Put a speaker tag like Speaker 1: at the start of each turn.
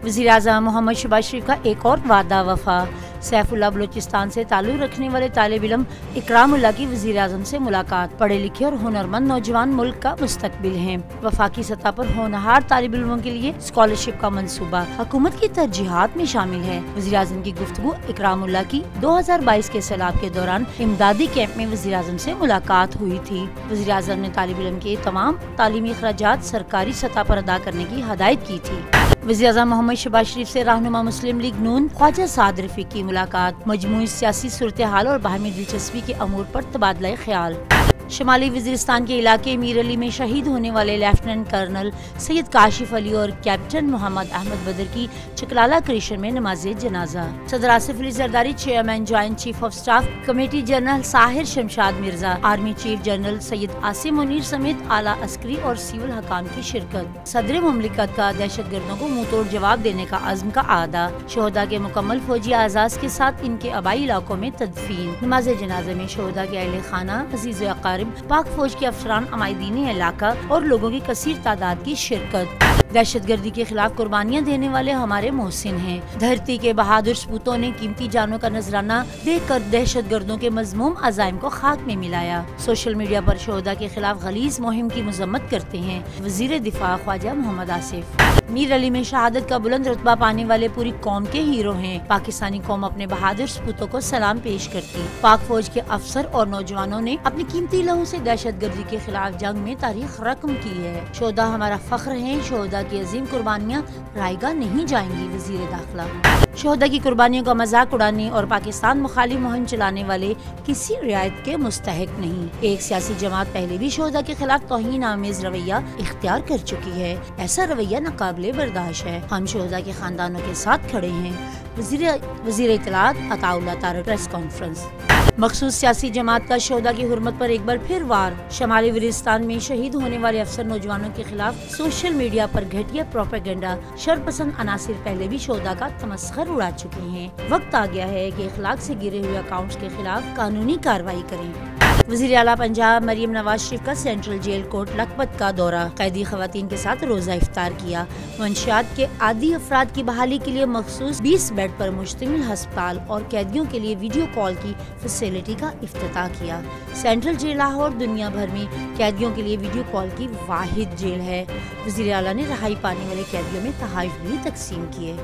Speaker 1: वज़ीर आज़म मोहम्मद शहबाज शरीफ का एक और वादा वफा। सैफुल्लाह बलूचिस्तान से ताल्लुक़ रखने वाले तालिब इल्म इकरामुल्लाह की वज़ीर आज़म से मुलाकात। पढ़े लिखे और हुनरमंद नौजवान मुल्क का मुस्तकबिल हैं। वफाकी सतह पर होनहार तालिब इल्मों के लिए स्कॉलरशिप का मंसूबा हुकूमत की तरजीहात में शामिल है। वज़ीर आज़म की गुफ्तगू इकरामुल्लाह की 2022 के सैलाब के दौरान इमदादी कैंप में वज़ीर आज़म से मुलाकात हुई थी। वज़ीर आज़म ने तालिब इल्म के तमाम तालीमी अखराजात सरकारी सतह पर अदा करने की हदायत की थी। वज़ीर आज़म मोहम्मद शहबाज शरीफ से रहनुमा मुस्लिम लीग नून ख्वाजा साद रफ़ीक की मुलाकात। मजमूई सियासी सूरत हाल और बाहमी दिलचस्पी के अमूर पर तबादला ख्याल। शुमाली वज़ीरिस्तान के इलाके मीर अली में शहीद होने वाले लेफ्टिनेंट कर्नल सैयद काशिफ अली और कैप्टन मोहम्मद अहमद बदर की चकलाला क्रिशन में नमाज़े जनाजा। सदर Asif Ali Zardari, chairman joint chief of staff committee general Sahir Shamshad Mirza, army chief general Syed Asim Munir समेत आला अस्करी और सिविल हकाम की शिरकत। सदर मुमलिकत का दहशत गर्दों को मुंह तोड़ जवाब देने का अज़्म का आदा। शोहदा के मुकम्मल फौजी आज़ाज़ के साथ इनके आबाई इलाकों में तदफीन। नमाज़े जनाजे में शोहदा के अहले खाना, अज़ीज़ व पाक फौज के अफसरान, अमायदीन इलाका और लोगों की कसीर तादाद की शिरकत। दहशतगर्दी के खिलाफ कुर्बानियां देने वाले हमारे मोहसिन हैं। धरती के बहादुर सपूतों ने कीमती जानों का नजराना देकर दहशतगर्दों के मज़मूम अज़ाइम को खाक में मिलाया। सोशल मीडिया पर शोहदा के खिलाफ गलीज़ मुहिम की मजम्मत करते हैं वज़ीर दिफा ख्वाजा मोहम्मद आसिफ। मीर अली में शहादत का बुलंद रुतबा पाने वाले पूरी कौम के हीरो हैं। पाकिस्तानी कौम अपने बहादुर सपूतों को सलाम पेश करती। पाक फौज के अफसर और नौजवानों ने अपनी कीमती लहू से दहशतगर्दी के खिलाफ जंग में तारीख रकम की है। शोहदा हमारा फख्र है। शोहदा की अजीम कुर्बानियाँ रायगा नहीं जाएंगी। वज़ीर दाखिला। शोहदा की कुर्बानियों का मजाक उड़ाने और पाकिस्तान मुखालिफ मुहिम चलाने वाले किसी रियायत के मुस्तहिक नहीं। एक सियासी जमात पहले भी शोहदा के खिलाफ तौहीन आमेज रवैया इख्तियार कर चुकी है। ऐसा रवैया नाकाबिले बर्दाश्त है। हम शोहदा के खानदानों के साथ खड़े हैं। वज़ीर इत्तलात अताउल्लाह तारक प्रेस कॉन्फ्रेंस। मखसूस सियासी जमात का शोहदा की हुर्मत पर एक बार फिर वार। शमाली वज़ीरिस्तान में शहीद होने वाले अफसर नौजवानों के खिलाफ सोशल मीडिया पर घटिया प्रोपेगेंडा शरपसंद अनासिर पहले भी शोहदा का तमस्खर उड़ा चुके हैं। वक्त आ गया है कि इखलाक से गिरे हुए अकाउंट्स के खिलाफ कानूनी कार्रवाई करें। वज़ीर आला पंजाब मरियम नवाज शरीफ का सेंट्रल जेल कोर्ट लखपत का दौरा। कैदी खवातीन के साथ रोजा इफ्तार किया। मंशियात के आदी अफराद की बहाली के लिए मखसूस 20 बेड पर मुश्तमिल अस्पताल और कैदियों के लिए वीडियो कॉल की फैसिलिटी का इफ्तिताह किया। सेंट्रल जेल लाहौर दुनिया भर में कैदियों के लिए वीडियो कॉल की वाहिद जेल है। वज़ीर आला ने रहाई पाने वाले कैदियों में तहाइफ भी तकसीम किए।